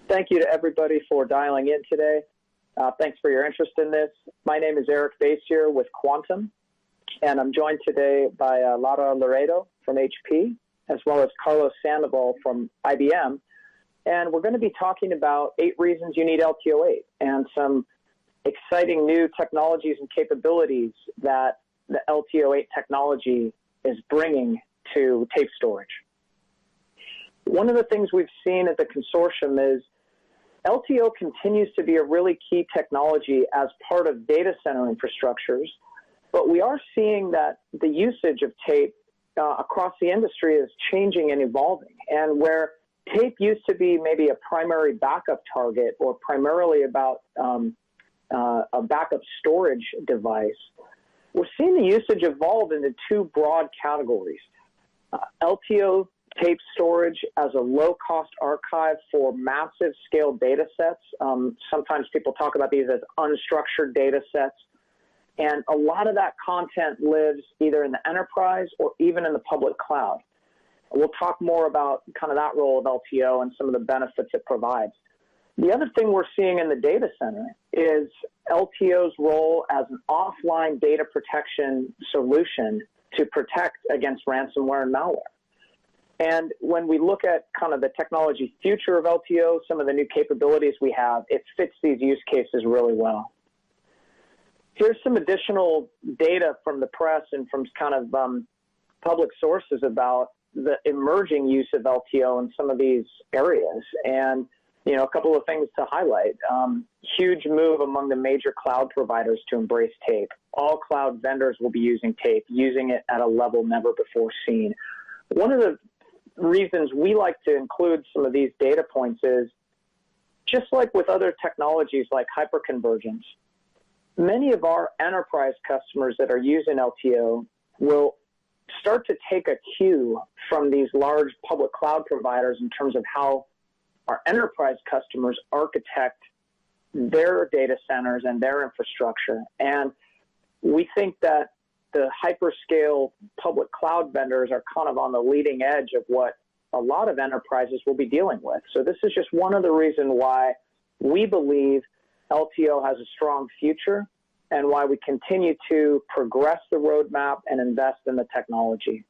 Thank you to everybody for dialing in today. Thanks for your interest in this. My name is Eric Basier with Quantum, and I'm joined today by Lara Laredo from HP, as well as Carlos Sandoval from IBM. And we're going to be talking about 8 reasons you need LTO8 and some exciting new technologies and capabilities that the LTO8 technology is bringing to tape storage. One of the things we've seen at the consortium is LTO continues to be a really key technology as part of data center infrastructures, but we are seeing that the usage of tape across the industry is changing and evolving. And where tape used to be maybe a primary backup target or primarily about a backup storage device, we're seeing the usage evolve into 2 broad categories. LTO tape storage as a low-cost archive for massive scale data sets. Sometimes people talk about these as unstructured data sets. And a lot of that content lives either in the enterprise or even in the public cloud. We'll talk more about kind of that role of LTO and some of the benefits it provides. The other thing we're seeing in the data center is LTO's role as an offline data protection solution to protect against ransomware and malware. And when we look at kind of the technology future of LTO, some of the new capabilities we have, it fits these use cases really well. Here's some additional data from the press and from kind of public sources about the emerging use of LTO in some of these areas. And, you know, a couple of things to highlight. Huge move among the major cloud providers to embrace tape. All cloud vendors will be using tape, using it at a level never before seen. One of the reasons we like to include some of these data points is, just like with other technologies like hyperconvergence, many of our enterprise customers that are using LTO will start to take a cue from these large public cloud providers in terms of how our enterprise customers architect their data centers and their infrastructure. And we think that the hyperscale public cloud vendors are kind of on the leading edge of what a lot of enterprises will be dealing with. So this is just one of the reasons why we believe LTO has a strong future and why we continue to progress the roadmap and invest in the technology.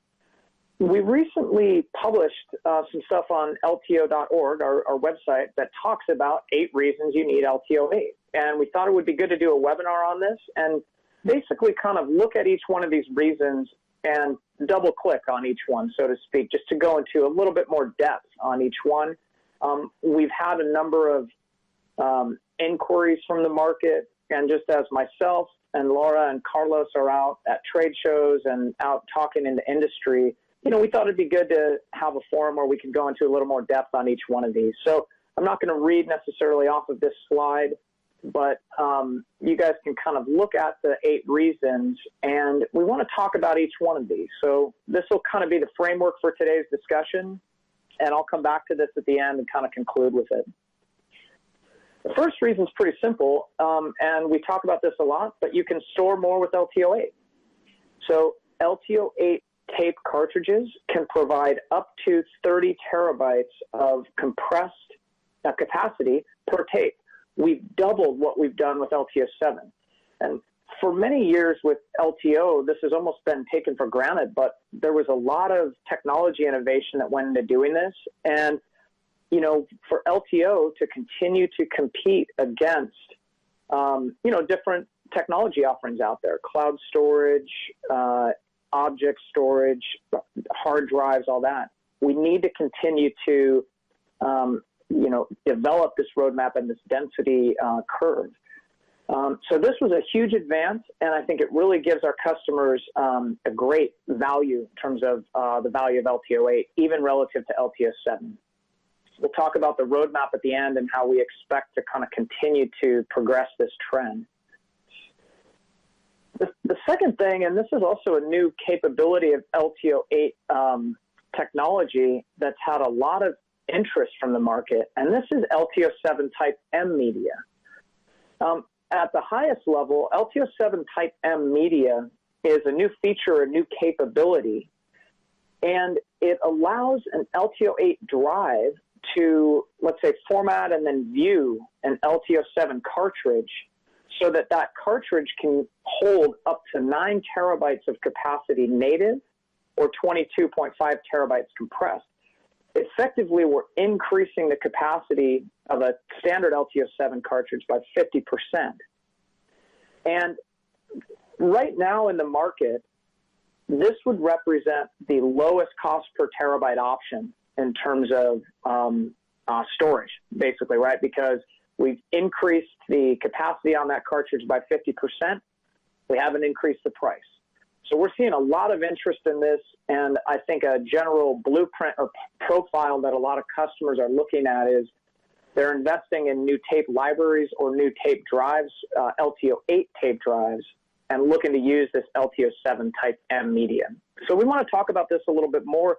We recently published some stuff on LTO.org, our website, that talks about 8 reasons you need LTO8. And we thought it would be good to do a webinar on this and basically kind of look at each one of these reasons and double click on each one, so to speak, just to go into a little bit more depth on each one. We've had a number of inquiries from the market, and just as myself and Laura and Carlos are out at trade shows and out talking in the industry, you know, we thought it'd be good to have a forum where we can go into a little more depth on each one of these. So I'm not going to read necessarily off of this slide, but you guys can kind of look at the 8 reasons, and we want to talk about each one of these. So this will kind of be the framework for today's discussion, and I'll come back to this at the end and kind of conclude with it. The first reason is pretty simple, and we talk about this a lot, but you can store more with LTO8. So LTO8 tape cartridges can provide up to 30 terabytes of compressed capacity per tape. We've doubled what we've done with LTO7. And for many years with LTO, this has almost been taken for granted, but there was a lot of technology innovation that went into doing this. And, you know, for LTO to continue to compete against, you know, different technology offerings out there, cloud storage, object storage, hard drives, all that, we need to continue to you know, develop this roadmap and this density curve. So this was a huge advance, and I think it really gives our customers a great value in terms of the value of LTO8, even relative to LTO7. We'll talk about the roadmap at the end and how we expect to kind of continue to progress this trend. The second thing, and this is also a new capability of LTO8 technology that's had a lot of interest from the market, and this is LTO7 Type M Media. At the highest level, LTO7 Type M Media is a new feature, a new capability, and it allows an LTO8 drive to, let's say, format and then view an LTO7 cartridge so that that cartridge can hold up to 9 terabytes of capacity native or 22.5 terabytes compressed. Effectively, we're increasing the capacity of a standard LTO7 cartridge by 50%. And right now in the market, this would represent the lowest cost per terabyte option in terms of storage, basically, right? Because we've increased the capacity on that cartridge by 50%. We haven't increased the price. So we're seeing a lot of interest in this, and I think a general blueprint or profile that a lot of customers are looking at is they're investing in new tape libraries or new tape drives, LTO8 tape drives, and looking to use this LTO7 type M media. So we want to talk about this a little bit more.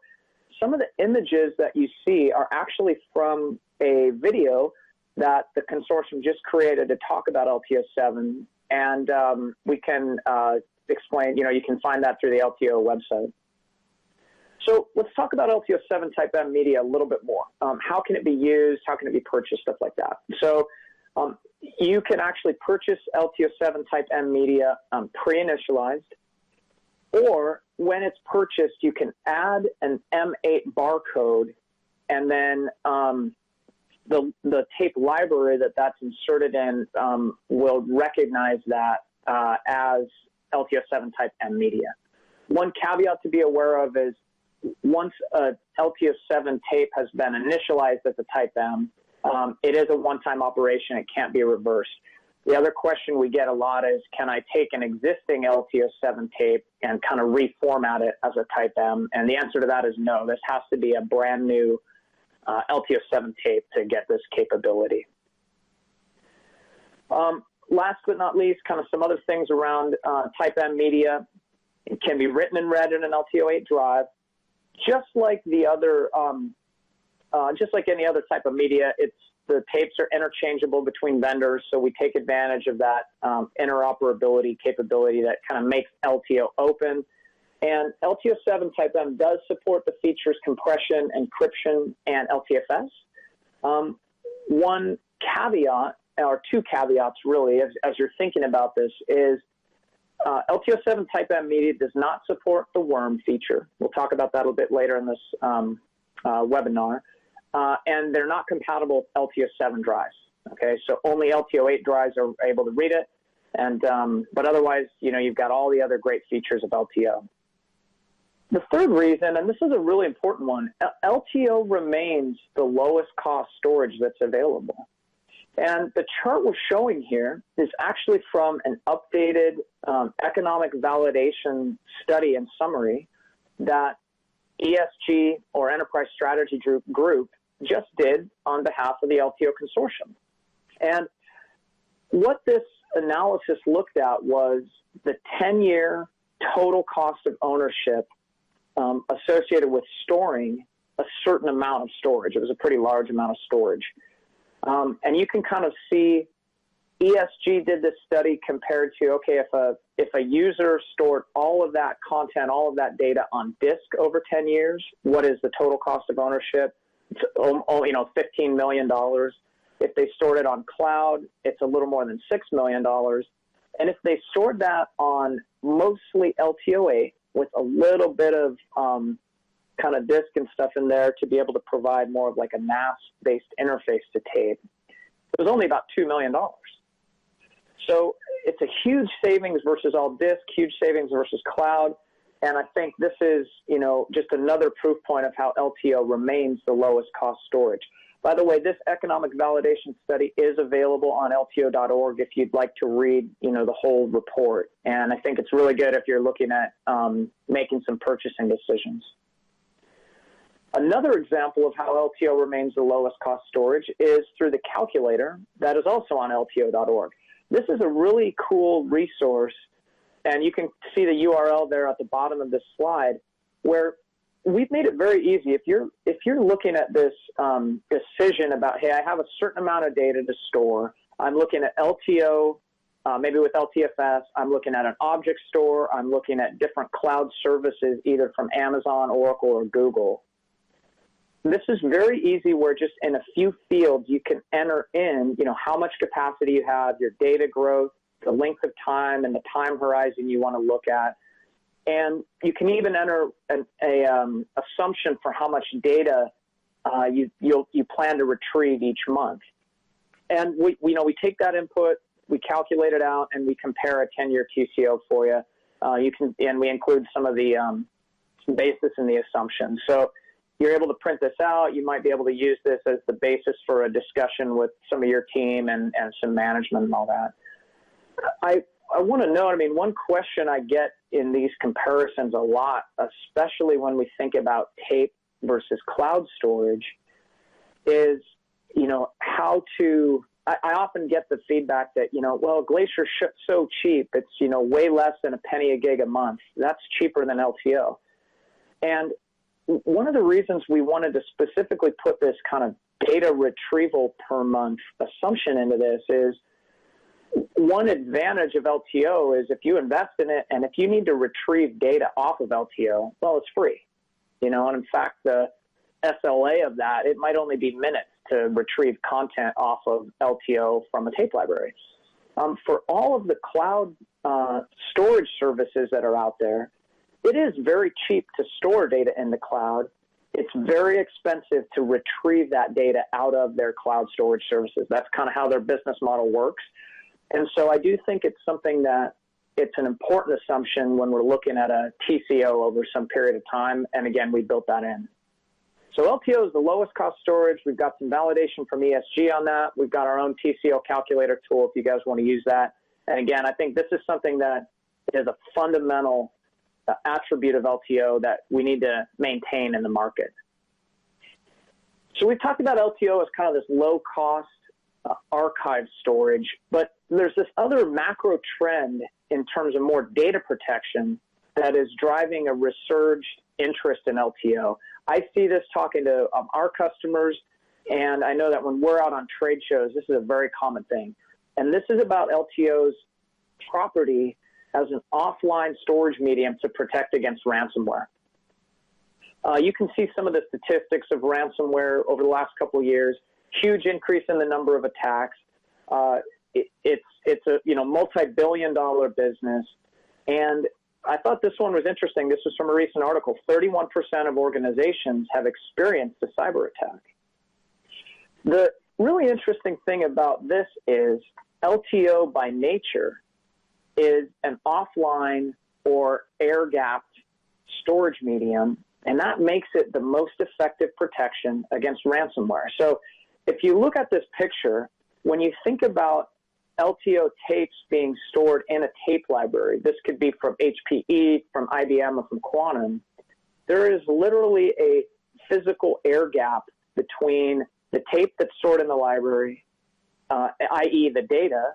Some of the images that you see are actually from a video that the consortium just created to talk about LTO7, and we can explain, you can find that through the LTO website. So let's talk about LTO7 type M media a little bit more. How can it be used? How can it be purchased? Stuff like that. So you can actually purchase LTO7 type M media pre-initialized, or when it's purchased, you can add an M8 barcode, and then the tape library that's inserted in will recognize that as LTO7 type M media. One caveat to be aware of is once a LTO7 tape has been initialized as a type M, it is a one-time operation. It can't be reversed. The other question we get a lot is, can I take an existing LTO7 tape and kind of reformat it as a type M? And the answer to that is no. This has to be a brand new LTO7 tape to get this capability. Last but not least, kind of some other things around type M media. It can be written and read in an LTO8 drive. Just like the other, just like any other type of media, the tapes are interchangeable between vendors, so we take advantage of that interoperability capability that kind of makes LTO open. And LTO7 type M does support the features compression, encryption, and LTFS. One caveat, or two caveats really, as you're thinking about this, is LTO7 type M media does not support the worm feature. We'll talk about that a little bit later in this webinar. And they're not compatible with LTO7 drives. Okay, so only LTO8 drives are able to read it, and but otherwise, you've got all the other great features of LTO. The third reason, and this is a really important one, LTO remains the lowest cost storage that's available. And the chart we're showing here is actually from an updated economic validation study and summary that ESG, or Enterprise Strategy Group, just did on behalf of the LTO consortium. And what this analysis looked at was the 10-year total cost of ownership associated with storing a certain amount of storage. It was a pretty large amount of storage. And you can kind of see ESG did this study compared to, okay, if a user stored all of that content, all of that data on disk over 10 years, what is the total cost of ownership? It's, $15 million. If they stored it on cloud, it's a little more than $6 million. And if they stored that on mostly LTO8 with a little bit of kind of disk and stuff in there to be able to provide more of like a NAS-based interface to tape, it was only about $2 million. So it's a huge savings versus all disk, huge savings versus cloud. And I think this is, just another proof point of how LTO remains the lowest cost storage. By the way, this economic validation study is available on LTO.org if you'd like to read, the whole report. And I think it's really good if you're looking at making some purchasing decisions. Another example of how LTO remains the lowest cost storage is through the calculator that is also on LTO.org. This is a really cool resource, and you can see the URL there at the bottom of this slide, where we've made it very easy. If you're looking at this decision about, hey, I have a certain amount of data to store, I'm looking at LTO, maybe with LTFS, I'm looking at an object store, I'm looking at different cloud services, either from Amazon, Oracle, or Google. this is very easy where just in a few fields you can enter in, how much capacity you have, your data growth, the length of time, and the time horizon you want to look at. And you can even enter an assumption for how much data you plan to retrieve each month. And we take that input, we calculate it out, and we compare a 10-year TCO for you. And we include some of the basis in the assumptions. So you're able to print this out. You might be able to use this as the basis for a discussion with some of your team and some management and all that. I want to know, one question I get in these comparisons a lot, especially when we think about tape versus cloud storage, is, how to, I often get the feedback that, well, Glacier's so cheap, it's, way less than a penny a gig a month. That's cheaper than LTO. And one of the reasons we wanted to specifically put this kind of data retrieval per month assumption into this is one advantage of LTO is if you invest in it and if you need to retrieve data off of LTO, well, it's free. And in fact, the SLA of that, it might only be minutes to retrieve content off of LTO from a tape library. For all of the cloud storage services that are out there, it is very cheap to store data in the cloud. It's very expensive to retrieve that data out of their cloud storage services. That's kind of how their business model works. And so I do think it's something that it's an important assumption when we're looking at a TCO over some period of time. And again, we built that in. So LTO is the lowest cost storage. We've got some validation from ESG on that. We've got our own TCO calculator tool if you guys want to use that. And again, I think this is something that is a fundamental attribute of LTO that we need to maintain in the market. So we've talked about LTO as kind of this low cost archive storage, but there's this other macro trend in terms of more data protection that is driving a resurged interest in LTO. I see this talking to our customers, and I know that when we're out on trade shows, this is a very common thing. And this is about LTO's property as an offline storage medium to protect against ransomware. You can see some of the statistics of ransomware over the last couple of years. Huge increase in the number of attacks. It's a multi-billion-dollar business, and I thought this one was interesting. This was from a recent article. 31% of organizations have experienced a cyber attack. The really interesting thing about this is LTO by nature is an offline or air-gapped storage medium, and that makes it the most effective protection against ransomware. So if you look at this picture, when you think about LTO tapes being stored in a tape library, this could be from HPE, from IBM, or from Quantum, there is literally a physical air gap between the tape that's stored in the library, i.e. the data,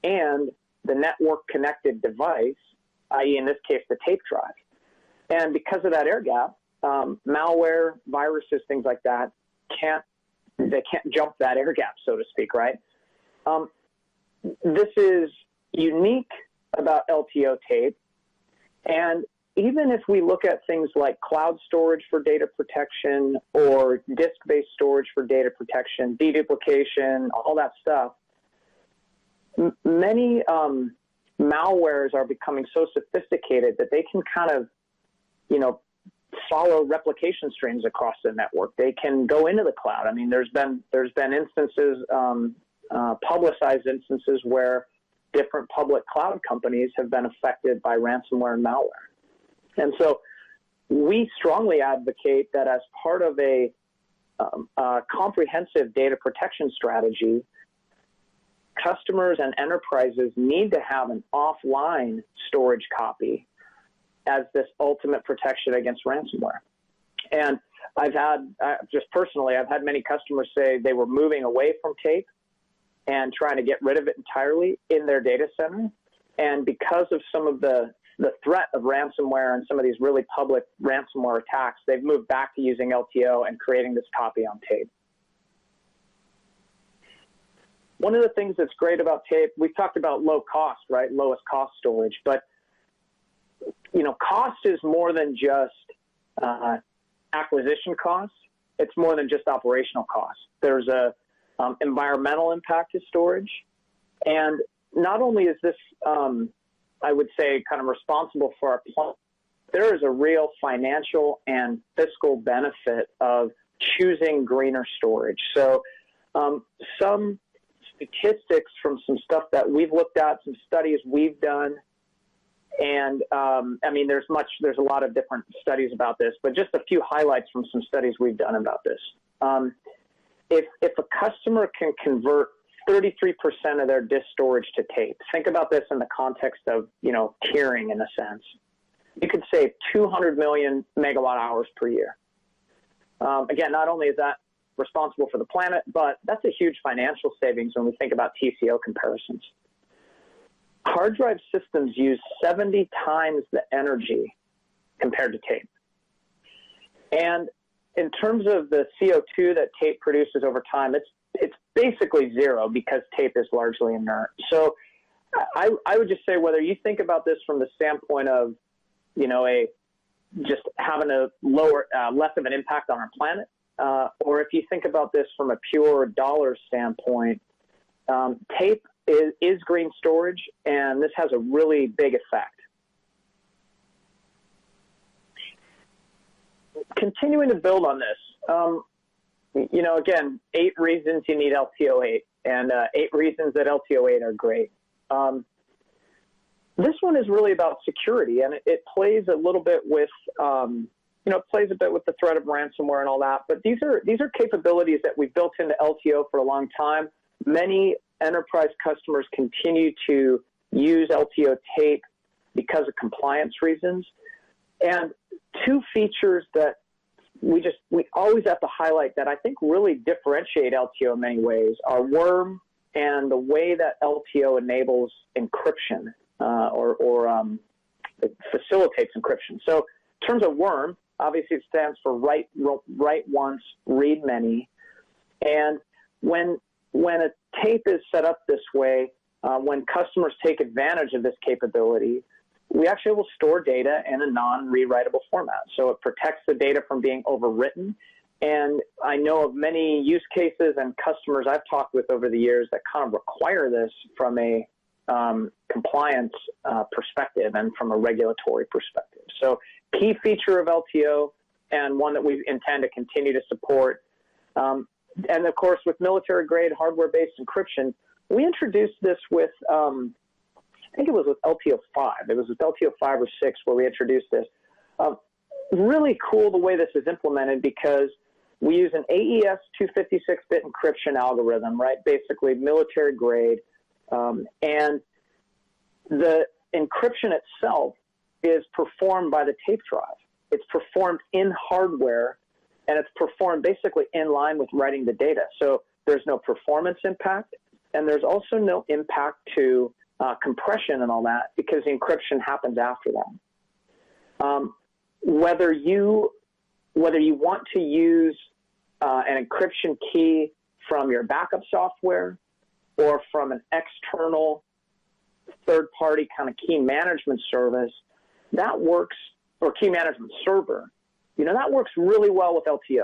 and the network-connected device, i.e. in this case the tape drive. And because of that air gap, malware, viruses, things like that, can't jump that air gap, so to speak, right? This is unique about LTO tape, and even if we look at things like cloud storage for data protection or disk-based storage for data protection, deduplication, all that stuff, many malwares are becoming so sophisticated that they can kind of, follow replication streams across the network. They can go into the cloud. I mean, there's been instances, publicized instances where different public cloud companies have been affected by ransomware and malware. And so we strongly advocate that as part of a comprehensive data protection strategy, customers and enterprises need to have an offline storage copy as this ultimate protection against ransomware. And I've had, just personally, I've had many customers say they were moving away from tape and trying to get rid of it entirely in their data center. And because of some of the threat of ransomware and some of these really public ransomware attacks, they've moved back to using LTO and creating this copy on tape. One of the things that's great about tape, we've talked about low cost, right? Lowest cost storage, but cost is more than just acquisition costs. it's more than just operational costs. There's a environmental impact to storage. And not only is this, I would say, kind of responsible for our planet, there is a real financial and fiscal benefit of choosing greener storage. So some statistics from some stuff that we've looked at, some studies we've done, and I mean, there's a lot of different studies about this, but just a few highlights from some studies we've done about this. If a customer can convert 33% of their disk storage to tape, think about this in the context of, you know, tiering in a sense, you could save 200 million megawatt hours per year. Again, not only is that responsible for the planet, but that's a huge financial savings when we think about TCO comparisons. Hard drive systems use 70 times the energy compared to tape. And in terms of the CO2 that tape produces over time, it's basically zero because tape is largely inert. So I would just say, whether you think about this from the standpoint of, you know, just having a less of an impact on our planet, or if you think about this from a pure dollar standpoint, tape is green storage, and this has a really big effect. Continuing to build on this, you know, again, 8 reasons you need LTO8, and 8 reasons that LTO8 are great. This one is really about security, and it plays a little bit with, you know, it plays a bit with the threat of ransomware and all that. But these are capabilities that we've built into LTO for a long time. Many enterprise customers continue to use LTO tape because of compliance reasons. And 2 features that we always have to highlight that I think really differentiate LTO in many ways are worm and the way that LTO enables encryption or it facilitates encryption. So in terms of worm, obviously it stands for write once, read many. And when a tape is set up this way, when customers take advantage of this capability, we actually will store data in a non-rewritable format. So it protects the data from being overwritten. And I know of many use cases and customers I've talked with over the years that kind of require this from a compliance perspective and from a regulatory perspective. So key feature of LTO, and one that we intend to continue to support. And of course, with military-grade hardware-based encryption, we introduced this with, I think it was with LTO5. It was with LTO5 or 6 where we introduced this. Really cool the way this is implemented, because we use an AES 256-bit encryption algorithm, right? Basically military-grade. And the encryption itself is performed by the tape drive. It's performed in hardware, and it's performed basically in line with writing the data. So there's no performance impact, and there's also no impact to compression and all that, because the encryption happens after that. Whether you want to use an encryption key from your backup software or from an external third-party kind of key management service, that works, or key management server, you know, that works really well with LTO.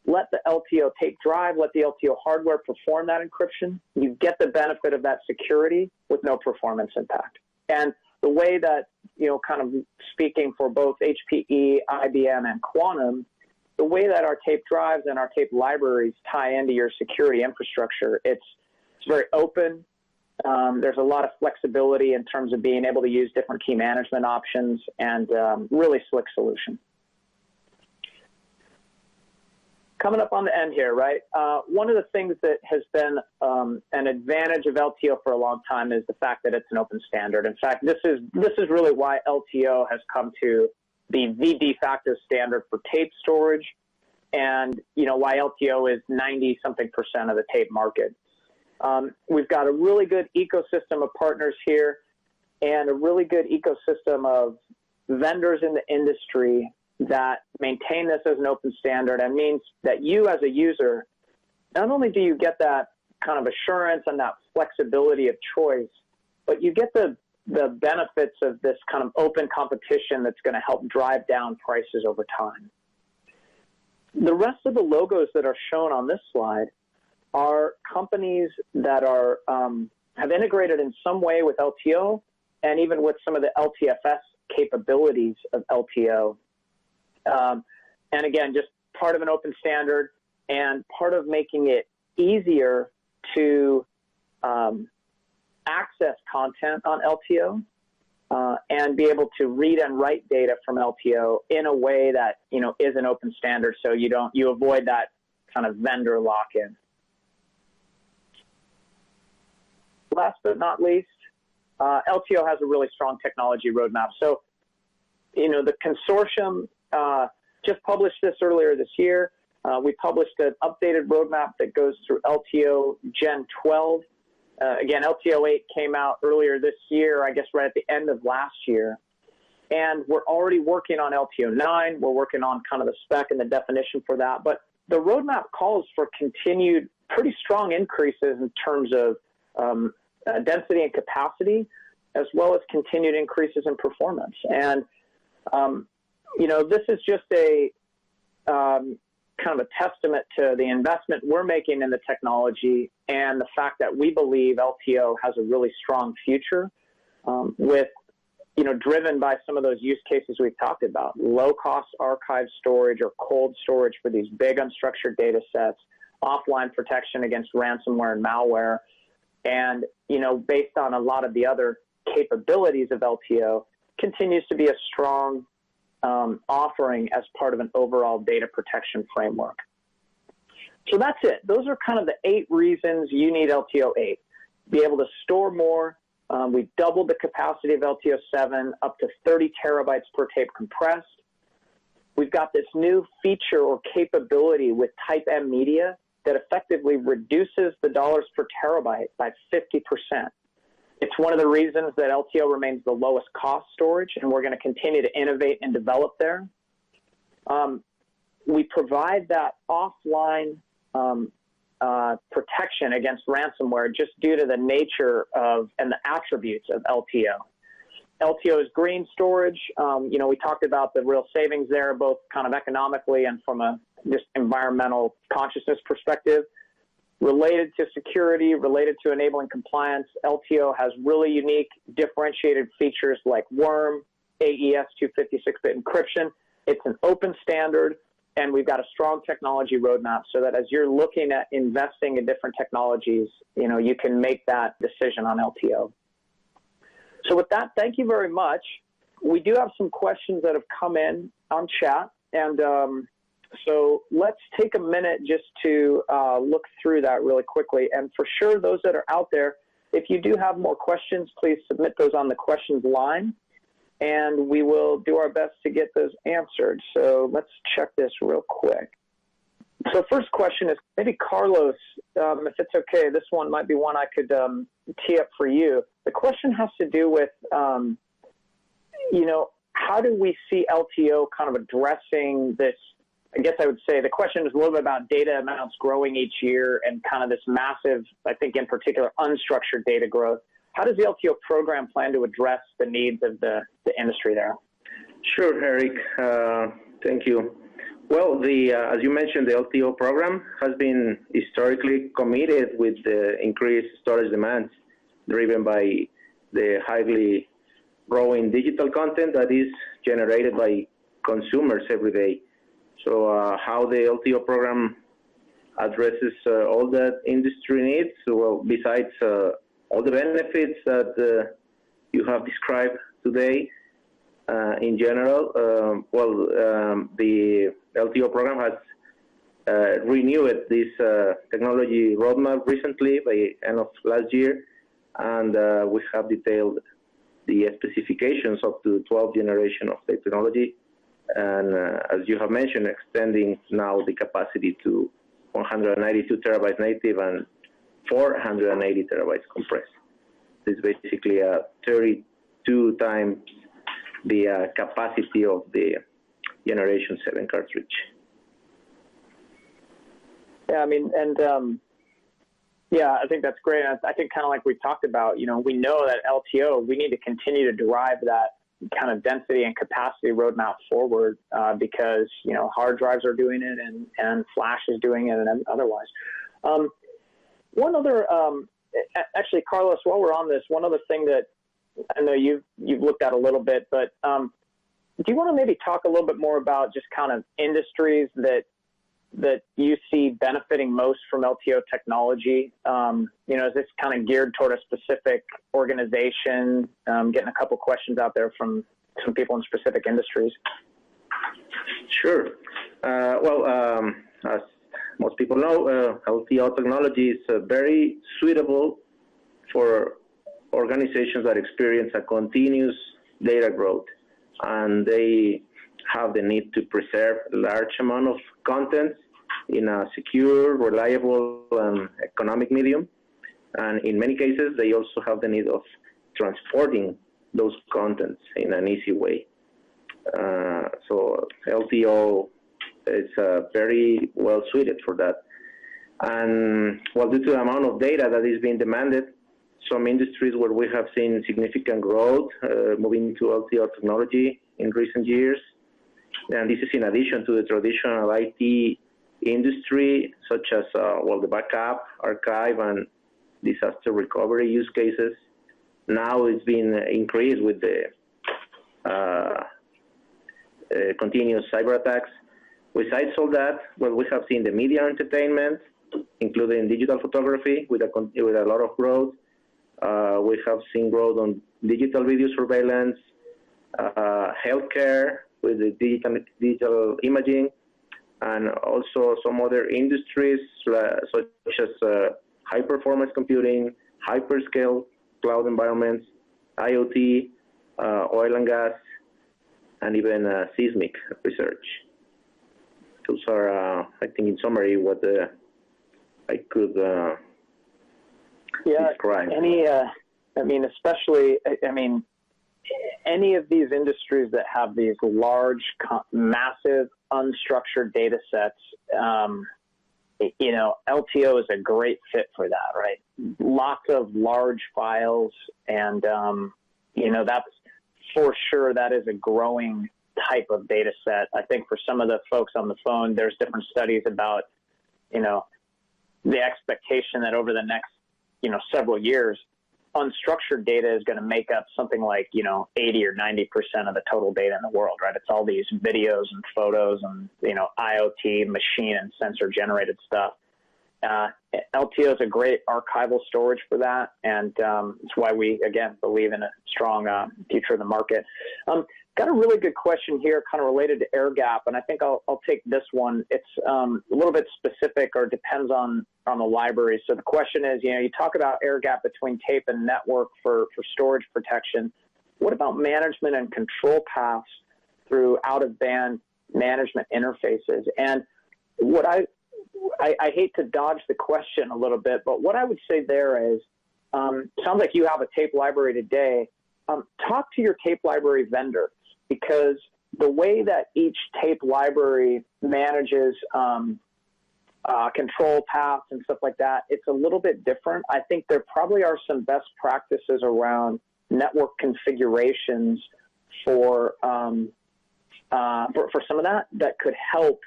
Let the LTO tape drive, let the LTO hardware perform that encryption. You get the benefit of that security with no performance impact. And the way that, you know, kind of speaking for both HPE, IBM, and Quantum, the way that our tape drives and our tape libraries tie into your security infrastructure, it's very open. There's a lot of flexibility in terms of being able to use different key management options, and really slick solution. Coming up on the end here, right? One of the things that has been an advantage of LTO for a long time is the fact that it's an open standard. In fact, this is really why LTO has come to be the de facto standard for tape storage, and you know why LTO is 90-something% of the tape market. We've got a really good ecosystem of partners here, and a really good ecosystem of vendors in the industry that maintain this as an open standard, and means that you as a user, not only do you get that kind of assurance and that flexibility of choice, but you get the benefits of this kind of open competition that's going to help drive down prices over time. The rest of the logos that are shown on this slide are companies that are have integrated in some way with LTO and even with some of the LTFS capabilities of LTO. And again, just part of an open standard and part of making it easier to access content on LTO and be able to read and write data from LTO in a way that is an open standard, so you avoid that kind of vendor lock-in. Last but not least, LTO has a really strong technology roadmap. So, the consortium just published this earlier this year. We published an updated roadmap that goes through LTO Gen 12. Again, LTO8 came out earlier this year, I guess right at the end of last year. And we're already working on LTO9. We're working on kind of the spec and the definition for that. But the roadmap calls for continued pretty strong increases in terms of density and capacity, as well as continued increases in performance. And, this is just a kind of a testament to the investment we're making in the technology and the fact that we believe LTO has a really strong future with, driven by some of those use cases we've talked about, low-cost archive storage or cold storage for these big unstructured data sets, offline protection against ransomware and malware, and, based on a lot of the other capabilities of LTO, continues to be a strong offering as part of an overall data protection framework. So that's it. Those are kind of the 8 reasons you need LTO8. Be able to store more. We've doubled the capacity of LTO7 up to 30 terabytes per tape compressed. We've got this new feature or capability with Type M Media that effectively reduces the dollars per terabyte by 50%. It's one of the reasons that LTO remains the lowest cost storage, and we're going to continue to innovate and develop there. We provide that offline protection against ransomware just due to the nature of and the attributes of LTO. LTO is green storage. We talked about the real savings there, both kind of economically and from a just environmental consciousness perspective. Related to security, related to enabling compliance, LTO has really unique differentiated features like worm, AES 256-bit encryption. It's an open standard, and we've got a strong technology roadmap so that as you're looking at investing in different technologies, you can make that decision on LTO. So with that, thank you very much. We do have some questions that have come in on chat, and so let's take a minute just to look through that really quickly. And for sure, those that are out there, if you do have more questions, please submit those on the questions line, and we will do our best to get those answered. So let's check this real quick. So first question is, maybe Carlos, if it's okay, this one might be one I could tee up for you. The question has to do with, how do we see LTO kind of addressing this? I guess I would say the question is a little bit about data amounts growing each year and kind of this massive, I think in particular, unstructured data growth. How does the LTO program plan to address the needs of the industry there? Sure, Eric. Thank you. Well, as you mentioned, the LTO program has been historically committed with the increased storage demands driven by the highly growing digital content that is generated by consumers every day. So how the LTO program addresses all that industry needs, well, besides all the benefits that you have described today in general, the LTO program has renewed this technology roadmap recently by end of last year, and we have detailed the specifications of the 12th generation of the technology. And as you have mentioned, extending now the capacity to 192 terabytes native and 480 terabytes compressed. It's basically 32 times the capacity of the Generation 7 cartridge. Yeah, I mean, and yeah, I think that's great. I think kind of like we talked about, we know that LTO, we need to continue to derive that kind of density and capacity roadmap forward because, you know, hard drives are doing it and flash is doing it and otherwise. One other, actually, Carlos, while we're on this, one other thing that I know you've looked at a little bit, but do you want to maybe talk a little bit more about just kind of industries that you see benefiting most from LTO technology? You know, is this kind of geared toward a specific organization? Getting a couple questions out there from some people in specific industries. Sure. As most people know, LTO technology is very suitable for organizations that experience a continuous data growth, and they have the need to preserve a large amount of content in a secure, reliable, and economic medium. And in many cases, they also have the need of transporting those contents in an easy way. So LTO is very well suited for that. And well, due to the amount of data that is being demanded, some industries where we have seen significant growth moving to LTO technology in recent years. And this is in addition to the traditional IT industry, such as the backup, archive, and disaster recovery use cases. Now it's been increased with the continuous cyber attacks. Besides all that, well, we have seen the media entertainment, including digital photography, with a lot of growth. We have seen growth on digital video surveillance, healthcare with the digital imaging, and also some other industries such as high-performance computing, hyperscale cloud environments, IoT, oil and gas, and even seismic research. Those are, I think, in summary, what I could describe. I mean, especially, I mean, any of these industries that have these large, massive, unstructured data sets, you know, LTO is a great fit for that, right? Lots of large files, and, you know, that's for sure that is a growing type of data set. I think for some of the folks on the phone, there's different studies about, you know, the expectation that over the next, you know, several years, unstructured data is going to make up something like, you know, 80 or 90% of the total data in the world, right? It's all these videos and photos and, you know, IoT, machine and sensor generated stuff. LTO is a great archival storage for that, and it's why we, again, believe in a strong future of the market. Got a really good question here, kind of related to air gap, and I think I'll take this one. It's a little bit specific, or depends on the library. So the question is, you know, you talk about air gap between tape and network for storage protection. What about management and control paths through out-of-band management interfaces? And what I hate to dodge the question a little bit, but what I would say there is, sounds like you have a tape library today. Talk to your tape library vendor, because the way that each tape library manages control paths and stuff like that, it's a little bit different. I think there probably are some best practices around network configurations for some of that could help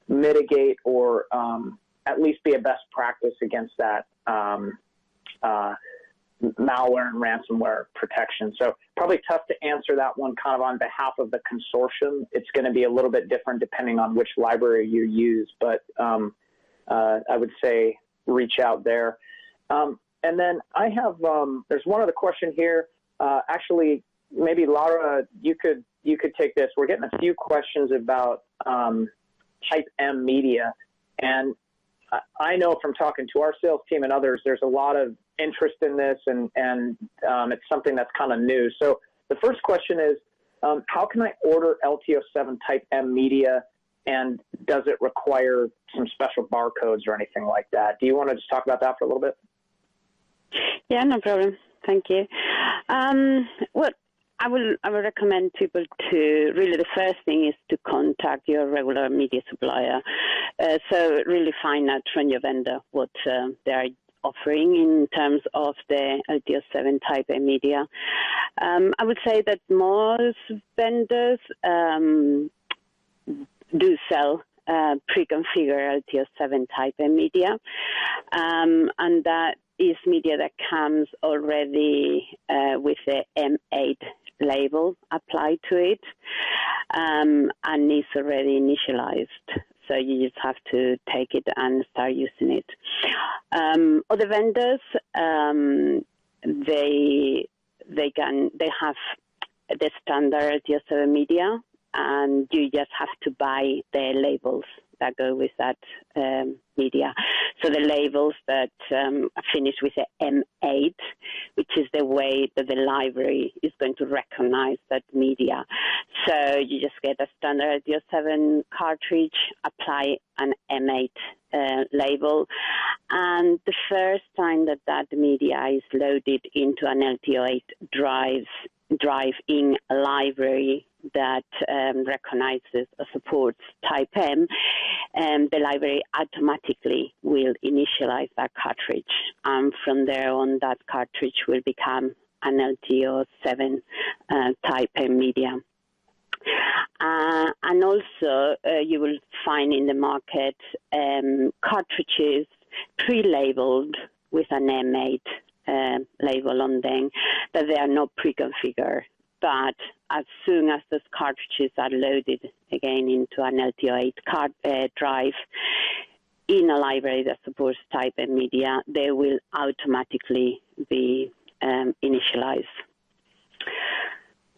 mitigate or at least be a best practice against that malware and ransomware protection. So probably tough to answer that one kind of on behalf of the consortium. It's going to be a little bit different depending on which library you use, but I would say reach out there. And then I have, there's one other question here. Actually, maybe Laura, you could take this. We're getting a few questions about Type M media, and I know from talking to our sales team and others, there's a lot of interest in this, and it's something that's kind of new. So the first question is, how can I order LTO7 Type M media, and does it require some special barcodes or anything like that? Do you want to just talk about that for a little bit? Yeah, no problem. Thank you. What I will recommend people to, really the first thing is to contact your regular media supplier. So really find out from your vendor what they are offering in terms of the LTO7 Type A media. I would say that most vendors do sell pre-configure LTO7 type of media, and that is media that comes already with the M8 label applied to it, and is already initialized. So you just have to take it and start using it. Other vendors, they have the standard LTO7 media, and you just have to buy the labels that go with that media. So the labels that finish with the M8, which is the way that the library is going to recognize that media. So you just get a standard LTO7 cartridge, apply an M8 label, and the first time that that media is loaded into an LTO8 drive in a library that recognizes or supports type M, the library automatically will initialize that cartridge. And from there on, that cartridge will become an LTO7 type M media. And also, you will find in the market cartridges pre-labeled with an M8 label on them, that they are not pre-configured. But as soon as those cartridges are loaded again into an LTO8 drive in a library that supports type M media, they will automatically be initialized.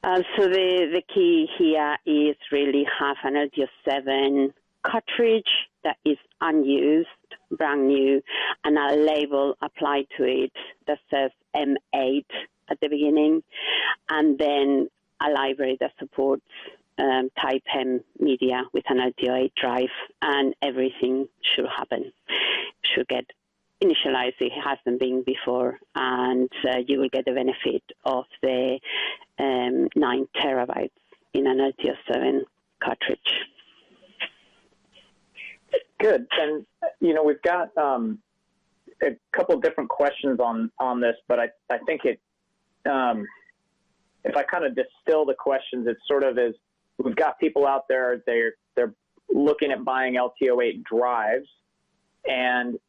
So the key here is really have an LTO7 cartridge that is unused, brand new, and a label applied to it that says M8 at the beginning, and then a library that supports type M media with an LTO8 drive, and everything should happen. Should get initialized, it hasn't been before, and you will get the benefit of the 9 terabytes in an LTO7 cartridge. Good. And, you know, we've got a couple of different questions on this, but I think it, if I kind of distill the questions, it sort of is, we've got people out there, they're looking at buying LTO8 drives, and,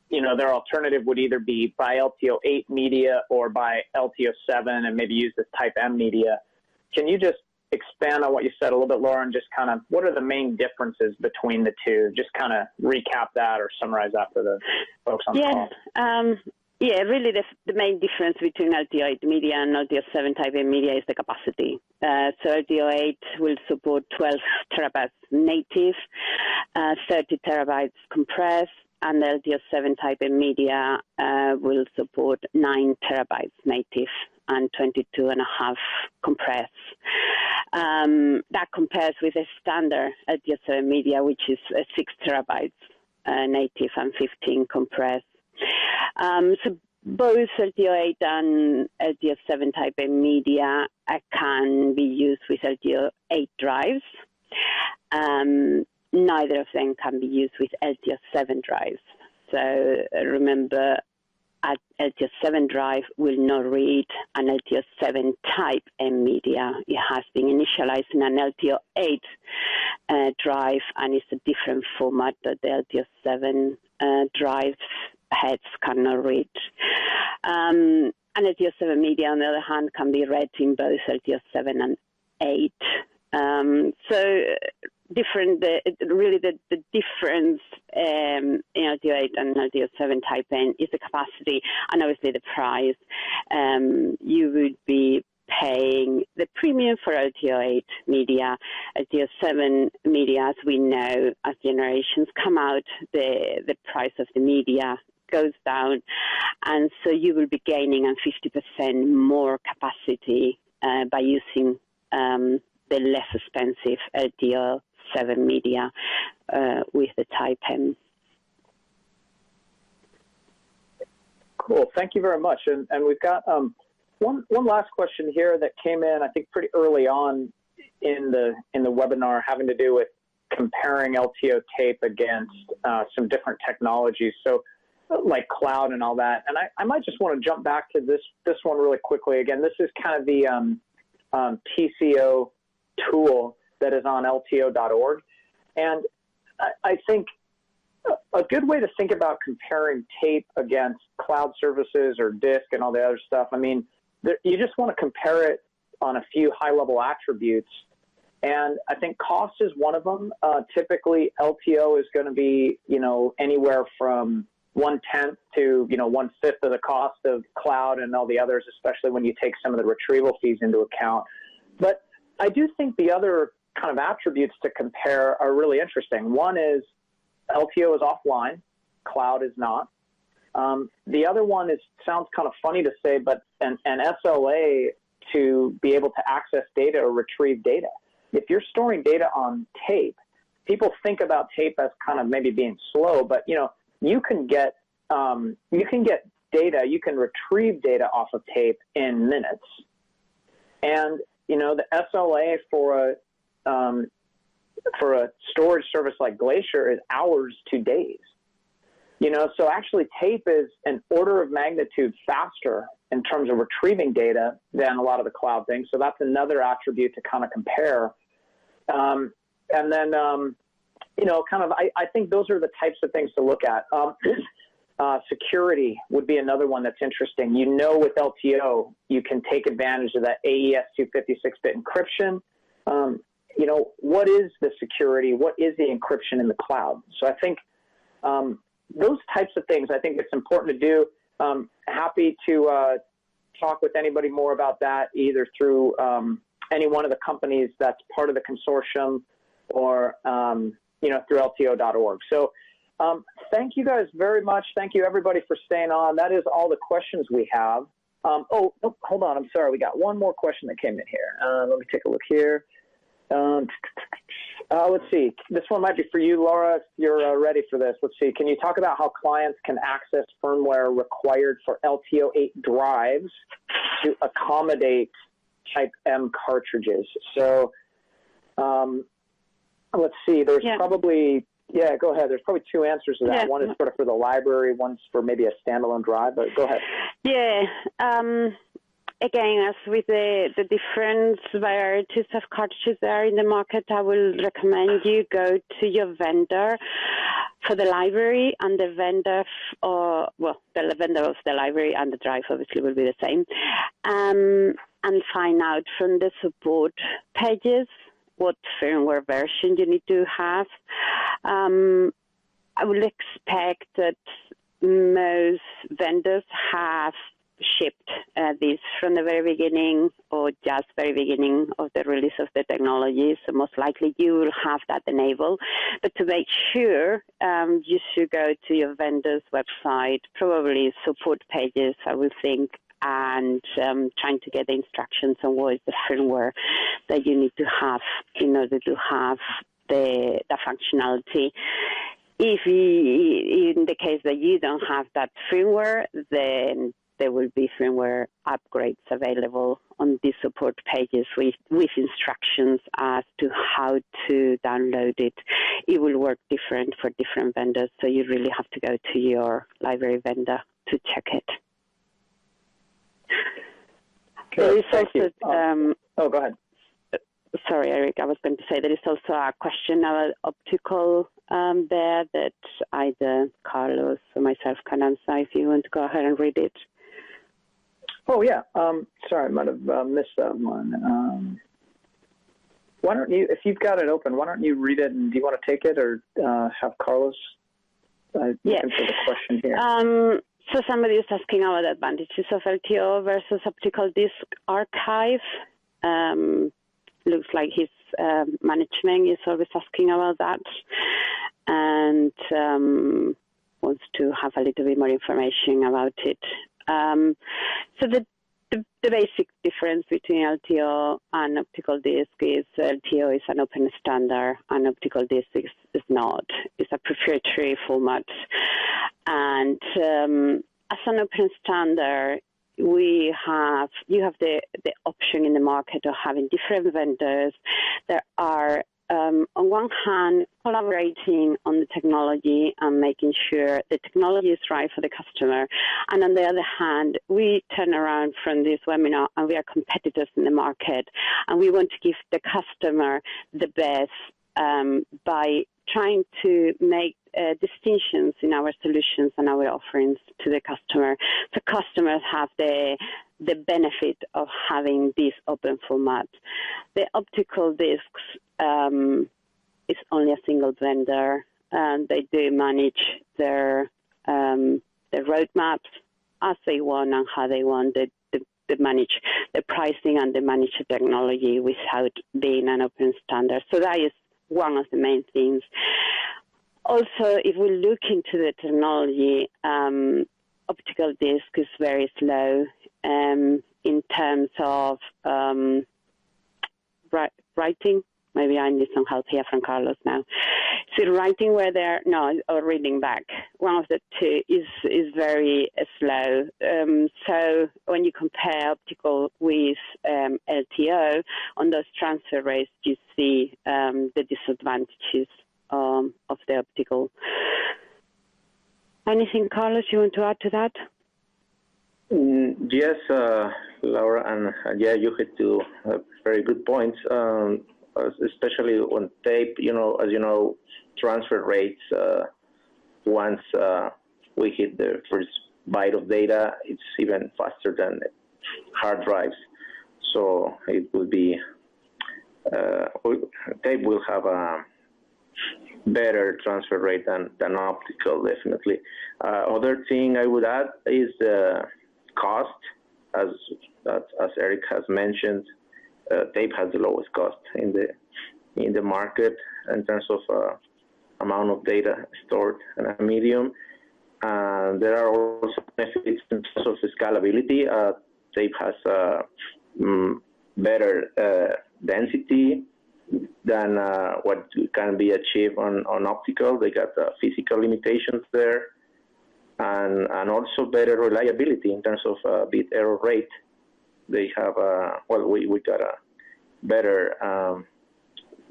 you know, their alternative would either be buy LTO8 media or buy LTO7 and maybe use this type M media. Can you just expand on what you said a little bit, Laura, and just kind of what are the main differences between the two? Just kind of recap that or summarize that for the folks on the call. Yeah, really the main difference between LTO8 media and LTO7 type M media is the capacity. So LTO8 will support 12 terabytes native, 30 terabytes compressed, and the LTO7 type M media will support 9 terabytes native and 22.5 compressed. That compares with a standard LTO7 media, which is 6 terabytes native and 15 compressed. So both LTO8 and LTO7 type M media can be used with LTO8 drives. Neither of them can be used with LTO7 drives. So remember, a LTO7 drive will not read an LTO7 type M media. It has been initialized in an LTO8 drive, and it's a different format that the LTO7 drive heads cannot read. An LTO7 media, on the other hand, can be read in both LTO7 and 8. So different. Really, the difference in LTO8 and LTO7 type N is the capacity, and obviously the price. You would be paying the premium for LTO8 media. LTO7 media, as we know, as generations come out, the price of the media goes down, and so you will be gaining on 50% more capacity by using the less expensive LTO7 media with the type M. Cool, thank you very much. And we've got one last question here that came in, I think, pretty early on in the webinar, having to do with comparing LTO tape against some different technologies. So like cloud and all that. And I might just want to jump back to this one really quickly. Again, this is kind of the TCO tool that is on LTO.org. And I think a good way to think about comparing tape against cloud services or disk and all the other stuff, I mean, you just want to compare it on a few high-level attributes. And I think cost is one of them. Typically, LTO is going to be, anywhere from 1/10 to, 1/5 of the cost of cloud and all the others, especially when you take some of the retrieval fees into account. But I do think the other kind of attributes to compare are really interesting. One is LTO is offline, cloud is not. The other one sounds kind of funny to say, but an SLA to be able to access data or retrieve data. If you're storing data on tape, people think about tape as kind of maybe being slow, but you can get data, you can retrieve data off of tape in minutes, and the SLA for a storage service like Glacier is hours to days. So actually tape is an order of magnitude faster in terms of retrieving data than a lot of the cloud things. So that's another attribute to kind of compare. And then, I think those are the types of things to look at. Security would be another one that's interesting. With LTO, you can take advantage of that AES 256-bit encryption. What is the security? What is the encryption in the cloud? So I think those types of things, I think it's important to do. Happy to talk with anybody more about that, either through any one of the companies that's part of the consortium or, through LTO.org. So thank you guys very much. Thank you, everybody, for staying on. That is all the questions we have. Hold on. I'm sorry. We got one more question that came in here. Let me take a look here. Let's see. This one might be for you, Laura, if you're ready for this. Let's see. Can you talk about how clients can access firmware required for LTO8 drives to accommodate Type M cartridges? So let's see. There's probably, go ahead. There's probably two answers to that. One is sort of for the library. One's for maybe a standalone drive, but go ahead. Again, as with the different varieties of cartridges that are in the market, I will recommend you go to your vendor for the library, and the vendor, the vendor of the library and the drive obviously will be the same, and find out from the support pages what firmware version you need to have. I would expect that most vendors have shipped this from the very beginning or just very beginning of the release of the technology. So most likely you will have that enabled. But to make sure, you should go to your vendor's website, probably support pages, I would think, and trying to get the instructions on what is the firmware that you need to have in order to have the functionality. If in the case that you don't have that firmware, then there will be firmware upgrades available on these support pages with instructions as to how to download it. It will work different for different vendors, so you really have to go to your library vendor to check it. Good, thank you. Go ahead. Sorry, Eric, I was going to say there is also a question about optical there that either Carlos or myself can answer if you want to go ahead and read it. Oh, yeah. Sorry, I might have missed that one. Why don't you, if you've got it open, why don't you read it, and do you want to take it or have Carlos answer the question here? So somebody is asking about the advantages of LTO versus optical disk archive. Looks like his management is always asking about that, and wants to have a little bit more information about it. So the basic difference between LTO and optical disk is LTO is an open standard and optical disk is not. It's a proprietary format. And as an open standard, you have the option in the market of having different vendors that are on one hand, collaborating on the technology and making sure the technology is right for the customer. And on the other hand, we turn around from this webinar and we are competitors in the market. And we want to give the customer the best by trying to make distinctions in our solutions and our offerings to the customer. So customers have the benefit of having this open format. The optical discs is only a single vendor, and they do manage their roadmaps as they want and how they want. They manage the pricing and they manage the technology without being an open standard. So that is one of the main things. Also, if we look into the technology, optical disc is very slow in terms of writing. Maybe I need some help here from Carlos now. So writing where they're, no, or reading back. One of the two is very slow. So when you compare optical with LTO, on those transfer rates, you see the disadvantages of the optical. Anything, Carlos, you want to add to that? Yes, Laura, and yeah, you hit two very good points. Especially on tape, as you know, transfer rates, once we hit the first byte of data, it's even faster than hard drives. So it will be, tape will have a better transfer rate than optical, definitely. Other thing I would add is cost, as Eric has mentioned. Tape has the lowest cost in the market in terms of amount of data stored in a medium. There are also benefits in terms of scalability. Tape has better density than what can be achieved on optical. They got physical limitations there, and also better reliability in terms of bit error rate. They have we got a better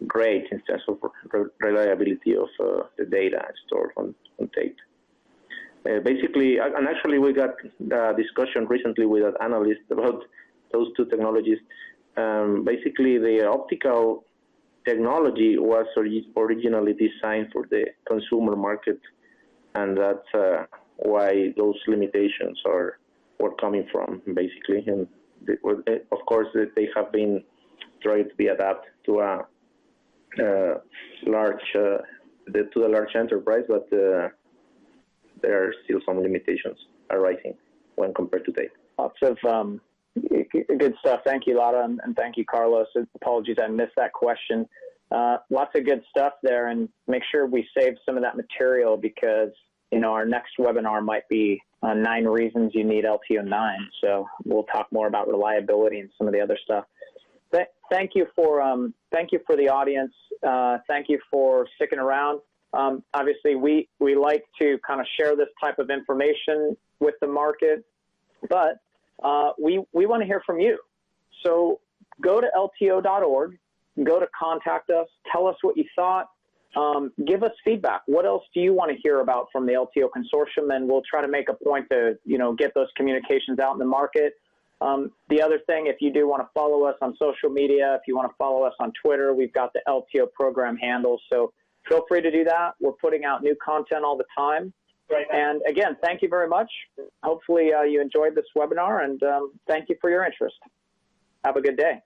grade in terms of reliability of the data stored on tape. Basically, and actually we got a discussion recently with an analyst about those two technologies. Basically, the optical technology was originally designed for the consumer market, and that's why those limitations were coming from, basically. And of course, they have been trying to be adapted to a large enterprise, but there are still some limitations arising when compared to tape. Lots of good stuff. Thank you, Lara, and thank you, Carlos. Apologies, I missed that question. Lots of good stuff there, and make sure we save some of that material because our next webinar might be 9 reasons you need LTO9. So we'll talk more about reliability and some of the other stuff. Thank you for the audience. Thank you for sticking around. Obviously, we like to kind of share this type of information with the market, but we want to hear from you. So go to LTO.org, go to contact us, tell us what you thought. Give us feedback. What else do you want to hear about from the LTO consortium? And we'll try to make a point to, get those communications out in the market. The other thing, if you do want to follow us on social media, if you want to follow us on Twitter, we've got the LTO program handle. So feel free to do that. We're putting out new content all the time. Right. And again, thank you very much. Hopefully you enjoyed this webinar, and thank you for your interest. Have a good day.